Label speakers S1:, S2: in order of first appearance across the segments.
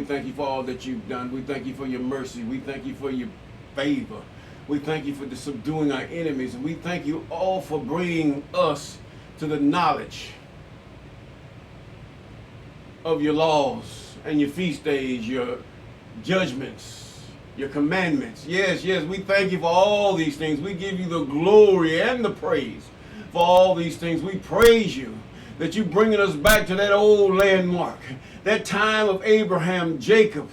S1: we thank you for all that you've done. We thank you for your mercy. We thank you for your favor. We thank you for the subduing our enemies. And we thank you all for bringing us to the knowledge of your laws and your feast days, your judgments, your commandments. Yes, we thank you for all these things. We give you the glory and the praise for all these things. We praise you that you're bringing us back to that old landmark, that time of Abraham, Jacob,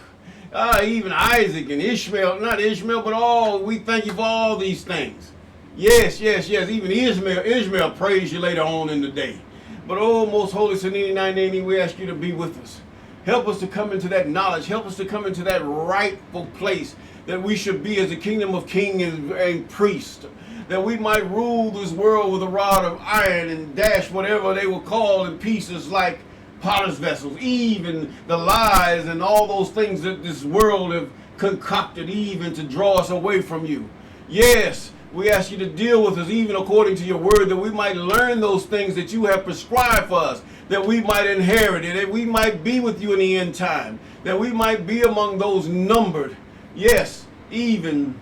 S1: even Isaac and Ishmael, not Ishmael, but all. We thank you for all these things. Yes. Even Ishmael praised you later on in the day. But oh, most holy Sanini Nainini, we ask you to be with us. Help us to come into that knowledge. Help us to come into that rightful place that we should be as a kingdom of king and priest. That we might rule this world with a rod of iron and dash whatever they will call in pieces like potter's vessels. Even the lies and all those things that this world have concocted even to draw us away from you. Yes. We ask you to deal with us even according to your word, that we might learn those things that you have prescribed for us, that we might inherit it, that we might be with you in the end time, that we might be among those numbered. Yes, even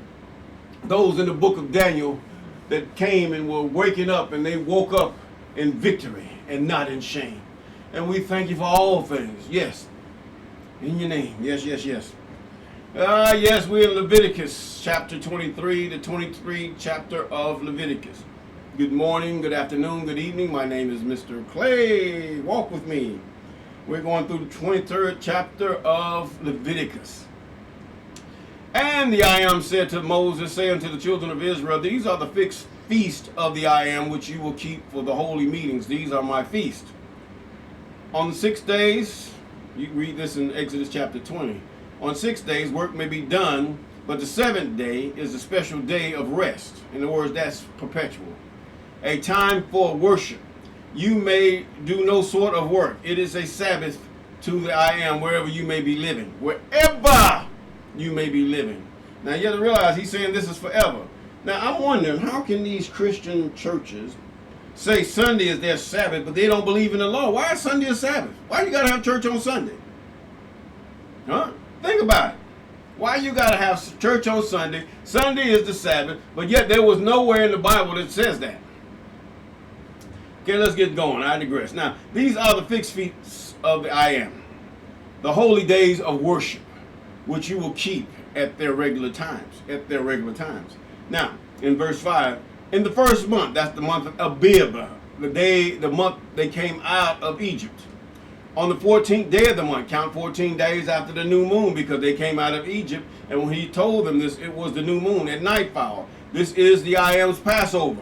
S1: those in the book of Daniel that came and were waking up, and they woke up in victory and not in shame. And we thank you for all things. Yes, in your name. Yes. Yes, we're in Leviticus chapter 23, the 23 chapter of Leviticus. Good morning, good afternoon, good evening. My name is Mr. Clay. Walk with me. We're going through the 23rd chapter of Leviticus. And the I Am said to Moses, say unto the children of Israel, these are the fixed feast of the I Am, which you will keep for the holy meetings. These are my feasts. On the 6 days, you read this in Exodus chapter 20. On 6 days, work may be done, but the seventh day is a special day of rest. In other words, that's perpetual. A time for worship. You may do no sort of work. It is a Sabbath to the I Am, wherever you may be living. Wherever you may be living. Now, you have to realize he's saying this is forever. Now, I'm wondering, how can these Christian churches say Sunday is their Sabbath, but they don't believe in the law? Why is Sunday a Sabbath? Why you got to have church on Sunday? Huh? Think about it. Why you got to have church on Sunday? Sunday is the Sabbath, but yet there was nowhere in the Bible that says that. Okay, let's get going. I digress. Now, these are the fixed feasts of the I Am, the holy days of worship, which you will keep at their regular times. Now, in verse 5, in the first month, that's the month of Abib, the month they came out of Egypt. On the 14th day of the month, count 14 days after the new moon, because they came out of Egypt. And when he told them this, it was the new moon at nightfall. This is the I Am's Passover.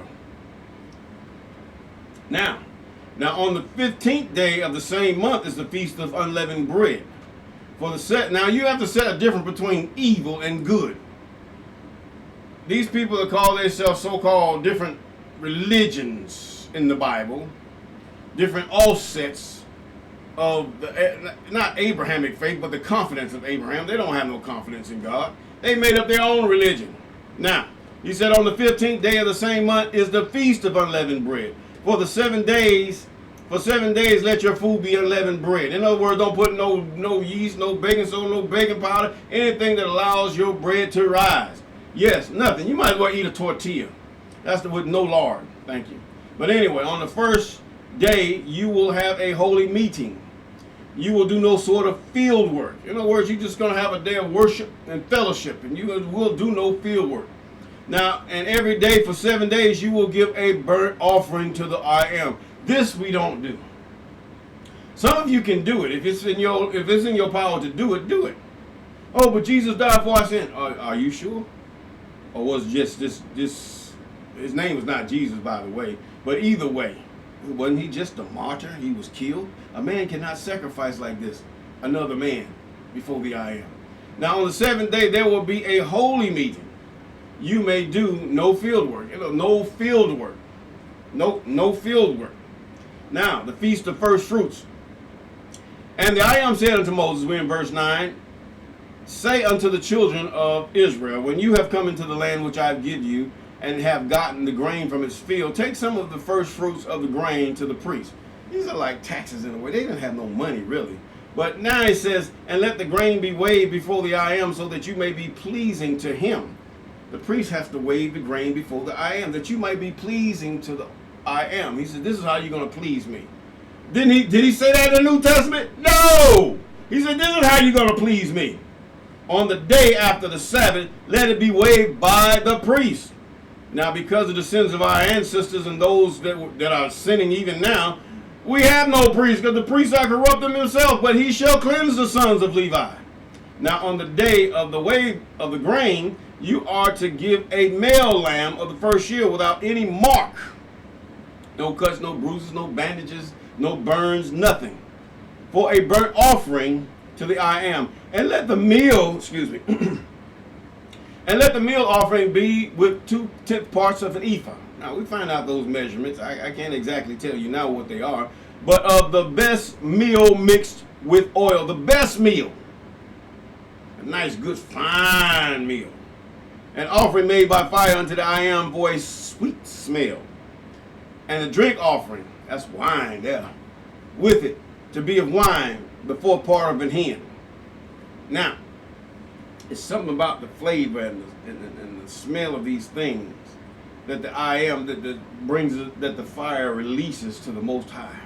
S1: Now on the 15th day of the same month is the Feast of Unleavened Bread. Now you have to set a difference between evil and good. These people that call themselves so-called different religions in the Bible, different offsets of the, not Abrahamic faith, but the confidence of Abraham. They don't have no confidence in God. They made up their own religion. Now, he said on the 15th day of the same month is the Feast of Unleavened Bread. For 7 days, let your food be unleavened bread. In other words, don't put no yeast, no baking soda, no baking powder, anything that allows your bread to rise. Yes, nothing. You might as well eat a tortilla. That's with no lard. Thank you. But anyway, on the first day, you will have a holy meeting. You will do no sort of field work. In other words, you're just going to have a day of worship and fellowship, and you will do no field work. Now, and every day for 7 days, you will give a burnt offering to the I Am. This we don't do. Some of you can do it. If it's in your power to do it, do it. Oh, but Jesus died for our sin. Are you sure? Or was just this? His name was not Jesus, by the way. But either way, wasn't he just a martyr? He was killed. A man cannot sacrifice like this another man before the I Am. Now on the 7th day there will be a holy meeting. You may do no field work. No field work. No field work. Now the feast of first fruits. And the I Am said unto Moses, we're in verse 9, say unto the children of Israel, when you have come into the land which I give you, and have gotten the grain from its field, take some of the first fruits of the grain to the priest. These are like taxes in a way. They didn't have no money, really. But now it says, and let the grain be weighed before the I am, so that you may be pleasing to him. The priest has to weigh the grain before the I am, that you might be pleasing to the I am. He said, this is how you're going to please me. Did he say that in the New Testament? No! He said, this is how you're going to please me. On the day after the Sabbath, let it be weighed by the priest. Now, because of the sins of our ancestors and those that are sinning even now, we have no priest, because the priests are corrupted himself, but he shall cleanse the sons of Levi. Now, on the day of the weigh of the grain, you are to give a male lamb of the first year without any mark. No cuts, no bruises, no bandages, no burns, nothing. For a burnt offering to the I am. And let the meal, and let the meal offering be with 2/10 parts of an ephah. Now, we find out those measurements. I can't exactly tell you now what they are. But of the best meal mixed with oil. The best meal. A nice, good, fine meal. An offering made by fire unto the I am for a sweet smell. And a drink offering, that's wine there, with it, to be of wine, the fourth part of an hin. Now, it's something about the flavor and the smell of these things that the I am that brings that the fire releases to the Most High.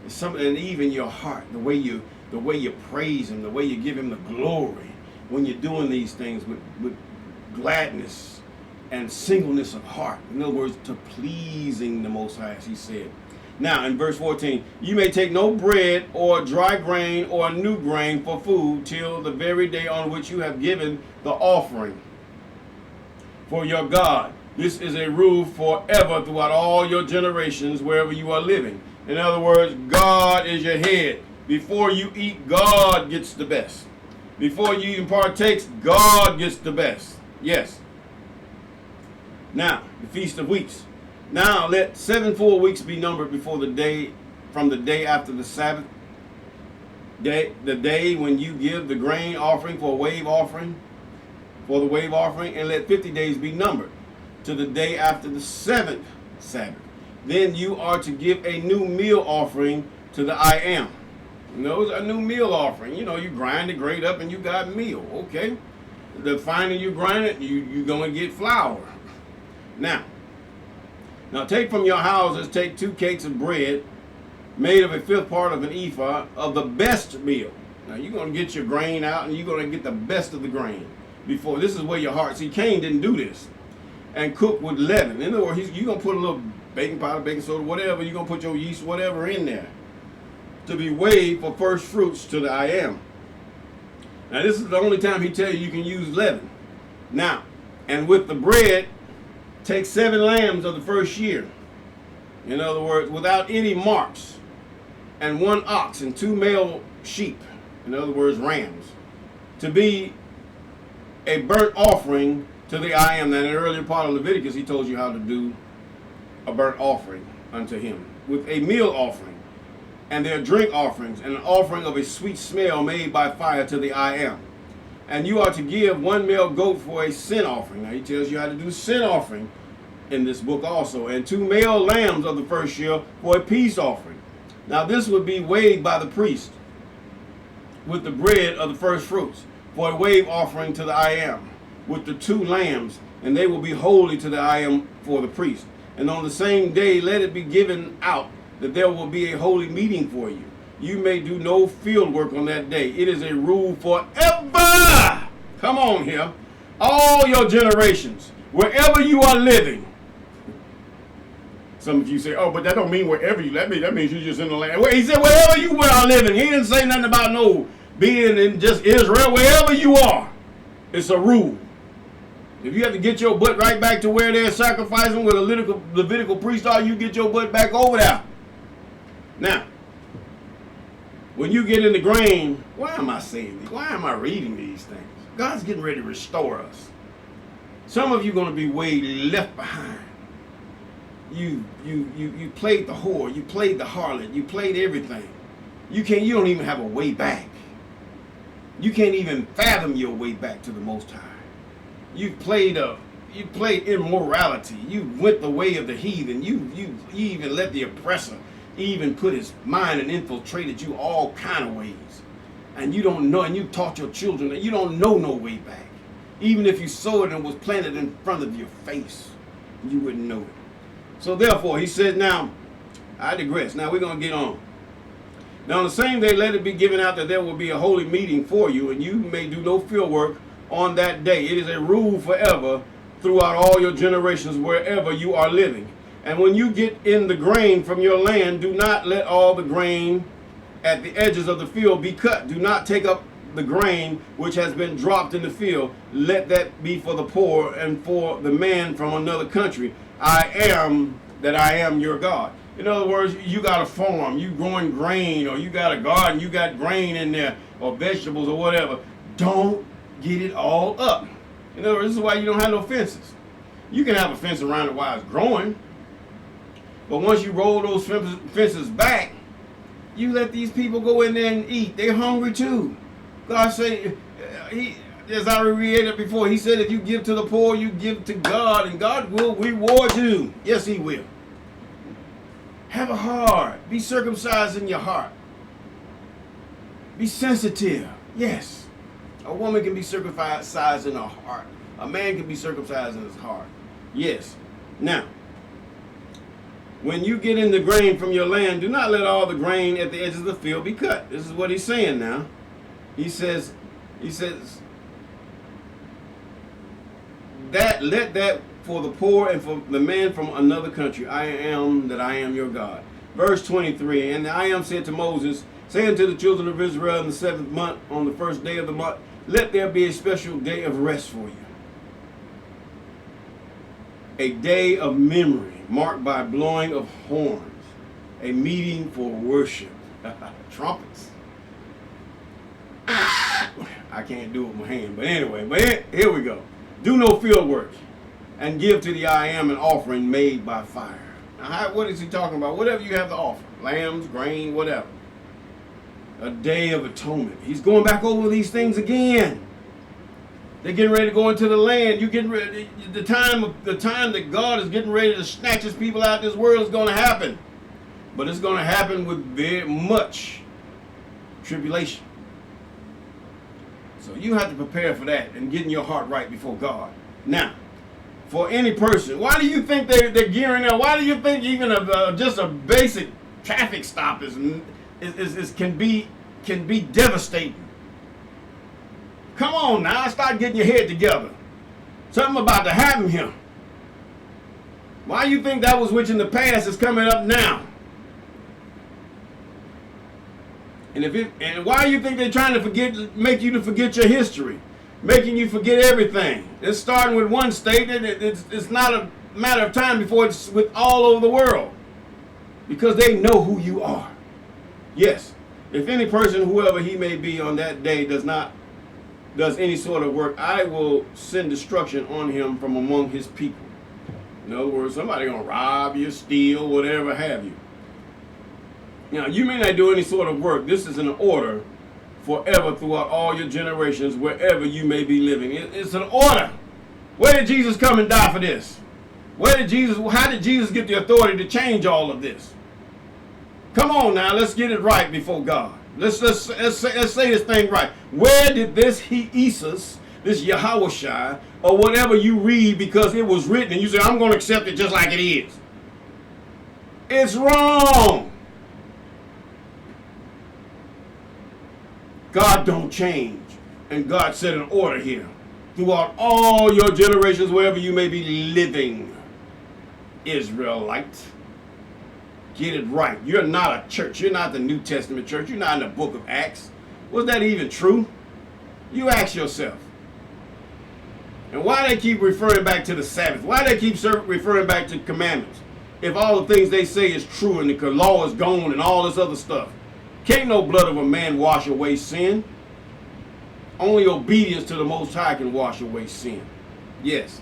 S1: It's something, and even your heart, the way you praise Him, the way you give Him the glory when you're doing these things with gladness and singleness of heart. In other words, to pleasing the Most High, as He said. Now, in verse 14, you may take no bread or dry grain or new grain for food till the very day on which you have given the offering for your God. This is a rule forever throughout all your generations wherever you are living. In other words, God is your head. Before you eat, God gets the best. Before you even partakes, God gets the best. Yes. Now, the Feast of Weeks. Now let 7 full weeks be numbered before the day, from the day after the Sabbath day, the day when you give the grain offering for a wave offering, and let 50 days be numbered to the day after the 7th Sabbath. Then you are to give a new meal offering to the I am. You know, a new meal offering. You know, you grind the grain up and you got meal. Okay. The finer you grind it, you're going to get flour. Now take from your houses, take 2 cakes of bread made of a 5th part of an ephah of the best meal. Now you're going to get your grain out and you're going to get the best of the grain. Before, this is where your heart, see, Cain didn't do this. And cook with leaven. In other words, you're going to put a little baking powder, baking soda, whatever, you're going to put your yeast, whatever in there, to be weighed for first fruits to the I am. Now this is the only time he tells you can use leaven. Now, and with the bread, take 7 lambs of the first year. In other words, without any marks, and 1 ox and 2 male sheep. In other words, rams, to be a burnt offering to the I am. Now, in the earlier part of Leviticus, he told you how to do a burnt offering unto him, with a meal offering, and their drink offerings, and an offering of a sweet smell made by fire to the I am. And you are to give 1 male goat for a sin offering. Now he tells you how to do sin offering in this book also. And 2 male lambs of the first year for a peace offering. Now this would be weighed by the priest with the bread of the first fruits for a wave offering to the I am, with the 2 lambs, and they will be holy to the I am for the priest. And on the same day let it be given out that there will be a holy meeting for you. You may do no field work on that day. It is a rule forever. Come on here. All your generations, wherever you are living. Some of you say, oh, but that don't mean wherever you live. That means you're just in the land. Well, he said wherever you are living. He didn't say nothing about no being in just Israel. Wherever you are, it's a rule. If you have to get your butt right back to where they're sacrificing where the Levitical priests are, you get your butt back over there. Now, when you get in the grain, why am I saying this? Why am I reading these things? God's getting ready to restore us. Some of you are going to be way left behind. You played the whore, you played the harlot, you played everything. You don't even have a way back. You can't even fathom your way back to the Most High. You played immorality. You went the way of the heathen. You even let the oppressor even put his mind and infiltrated you all kind of ways. and you don't know, and you taught your children that you don't know no way back. Even if you saw it and was planted in front of your face, you wouldn't know it. So therefore, he says, now, I digress. Now we're going to get on. Now on the same day, let it be given out that there will be a holy meeting for you, and you may do no field work on that day. It is a rule forever throughout all your generations wherever you are living. And when you get in the grain from your land, do not let all the grain at the edges of the field be cut. Do not take up the grain which has been dropped in the field. Let that be for the poor and for the man from another country. I am that I am your God. In other words, you got a farm, you growing grain, or you got a garden, you got grain in there, or vegetables or whatever. Don't get it all up. In other words, this is why you don't have no fences. You can have a fence around it while it's growing, but once you roll those fences back, you let these people go in there and eat. They're hungry too. God said, as I reiterated before, he said if you give to the poor, you give to God, and God will reward you. Yes, he will. Have a heart. Be circumcised in your heart. Be sensitive. Yes. A woman can be circumcised in her heart. A man can be circumcised in his heart. Yes. Now, when you get in the grain from your land, do not let all the grain at the edges of the field be cut. This is what he's saying now. He says that let that for the poor and for the man from another country. I am that I am your God. Verse 23, and I am said to Moses, saying to the children of Israel in the 7th month, on the first day of the month, let there be a special day of rest for you. A day of memory marked by blowing of horns, a meeting for worship. Trumpets. I can't do it with my hand, but anyway, here we go. Do no field work, and give to the I am an offering made by fire. Now, what is he talking about? Whatever you have to offer, lambs, grain, whatever. A day of atonement. He's going back over these things again. They're getting ready to go into the land. You getting ready. The time that God is getting ready to snatch his people out of this world is going to happen, but it's going to happen with very much tribulation. So you have to prepare for that and getting your heart right before God. Now, for any person, why do you think they're gearing up? Why do you think even just a basic traffic stop can be devastating? Come on now, start getting your head together. Something about to happen here. Why do you think that was which in the past is coming up now? And why do you think they're trying to make you to forget your history, making you forget everything? It's starting with one state, and it's not a matter of time before it's with all over the world, because they know who you are. Yes, if any person, whoever he may be on that day, does any sort of work, I will send destruction on him from among his people. In other words, somebody gonna rob you, steal, whatever have you. Now, you may not do any sort of work. This is an order forever throughout all your generations, wherever you may be living. It's an order. Where did Jesus come and die for this? How did Jesus get the authority to change all of this? Come on now, let's get it right before God. Let's say this thing right. Where did this Jesus, this Yahushua, or whatever you read because it was written, and you say, I'm going to accept it just like it is? It's wrong. God don't change. And God set an order here throughout all your generations, wherever you may be living. Israelite, get it right. You're not a church. You're not the New Testament church. You're not in the book of Acts. Was that even true? You ask yourself. And why they keep referring back to the Sabbath? Why they keep referring back to commandments? If all the things they say is true and the law is gone and all this other stuff. Can't no blood of a man wash away sin. Only obedience to the Most High can wash away sin. Yes.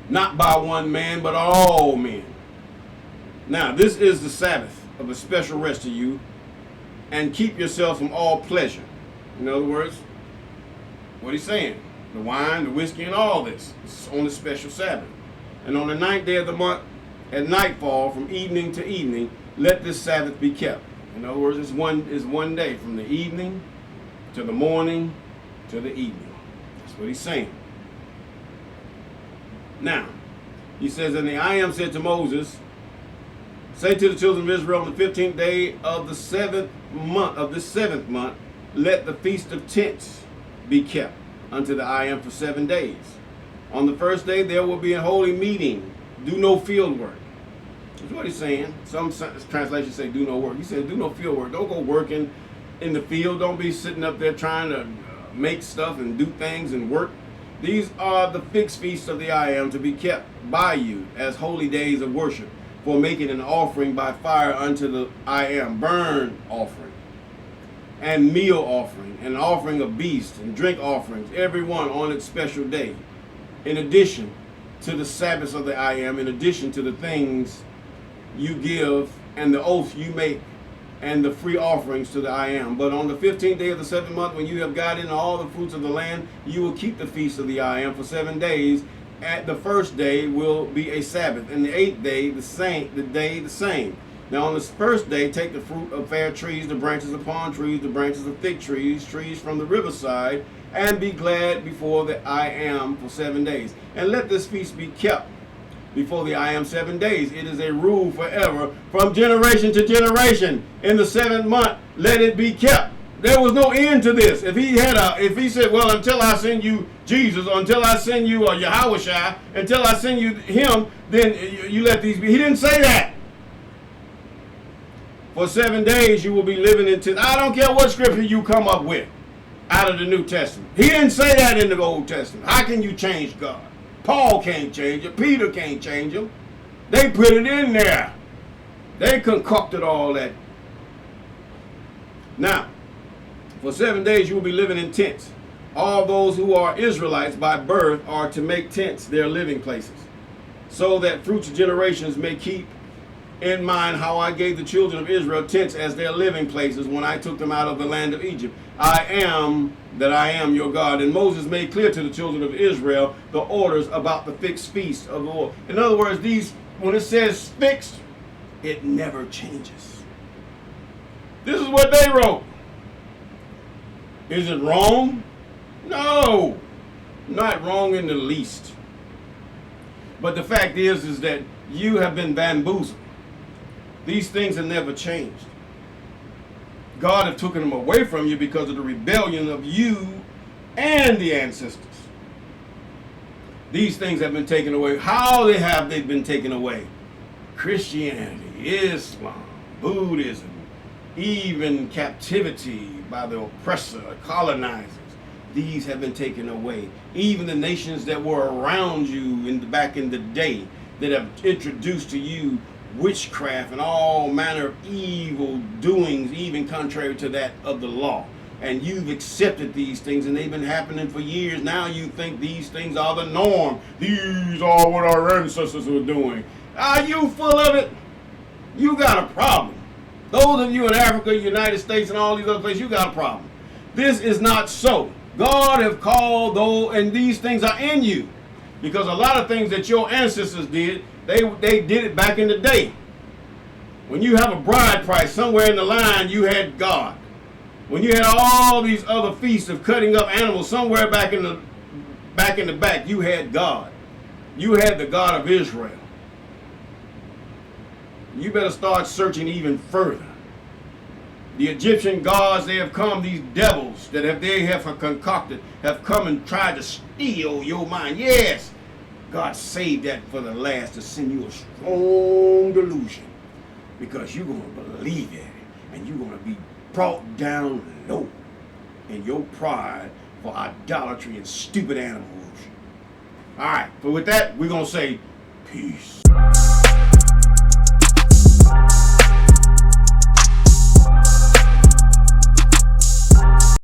S1: Not by one man, but all men. Now, this is the Sabbath of a special rest to you, and keep yourself from all pleasure. In other words, what he's saying, the wine, the whiskey, and all this is on the special Sabbath. And on the 9th day of the month, at nightfall, from evening to evening, let this Sabbath be kept. In other words, it's one day from the evening to the morning to the evening. That's what he's saying. Now, he says, and the I am said to Moses, say to the children of Israel, on the 15th day of the seventh month, let the feast of tents be kept unto the I am for 7 days. On the first day there will be a holy meeting. Do no field work. That's what he's saying. Some translations say do no work. He said do no field work. Don't go working in the field. Don't be sitting up there trying to make stuff and do things and work. These are the fixed feasts of the I am to be kept by you as holy days of worship, for making an offering by fire unto the I am, burn offering, and meal offering, and offering of beasts, and drink offerings, every one on its special day, in addition to the Sabbaths of the I am, in addition to the things you give, and the oath you make, and the free offerings to the I am. But on the 15th day of the 7th month, when you have got in all the fruits of the land, you will keep the feast of the I am for 7 days. At the first day will be a Sabbath, and the 8th day the same. Now on the first day take the fruit of fair trees, the branches of palm trees, the branches of fig trees, trees from the riverside, and be glad before the I am for 7 days. And let this feast be kept before the I am 7 days. It is a rule forever, from generation to generation. In the 7th month, let it be kept. There was no end to this. If he said, well, until I send you Jesus, or until I send you Yahushua, until I send you him, then you let these be. He didn't say that. For 7 days you will be living in tents. I don't care what scripture you come up with out of the New Testament. He didn't say that in the Old Testament. How can you change God? Paul can't change it. Peter can't change him. They put it in there. They concocted all that. Now, for 7 days you will be living in tents. All those who are Israelites by birth are to make tents their living places, so that future generations may keep in mind how I gave the children of Israel tents as their living places when I took them out of the land of Egypt. I am that I am your God. And Moses made clear to the children of Israel the orders about the fixed feast of the Lord. In other words, when it says fixed, it never changes. This is what they wrote. Is it wrong? No, not wrong in the least. But the fact is that you have been bamboozled. These things have never changed. God have taken them away from you because of the rebellion of you and the ancestors. These things have been taken away. How have they been taken away? Christianity, Islam, Buddhism, even captivity by the oppressor, colonizers. These have been taken away. Even the nations that were around you back in the day that have introduced to you witchcraft and all manner of evil doings, even contrary to that of the law. And you've accepted these things, and they've been happening for years. Now you think these things are the norm. These are what our ancestors were doing. Are you full of it? You got a problem. Those of you in Africa, United States, and all these other places, you got a problem. This is not so. God have called those, and these things are in you. Because a lot of things that your ancestors did, they did it back in the day. When you have a bride price, somewhere in the line you had God. When you had all these other feasts of cutting up animals, somewhere back in the back, you had God. You had the God of Israel. You better start searching even further. The Egyptian gods, they have come, these devils that they have concocted, have come and tried to steal your mind. Yes, God saved that for the last to send you a strong delusion, because you're going to believe it, and you're going to be brought down low in your pride for idolatry and stupid animals. All right, but with that, we're going to say peace.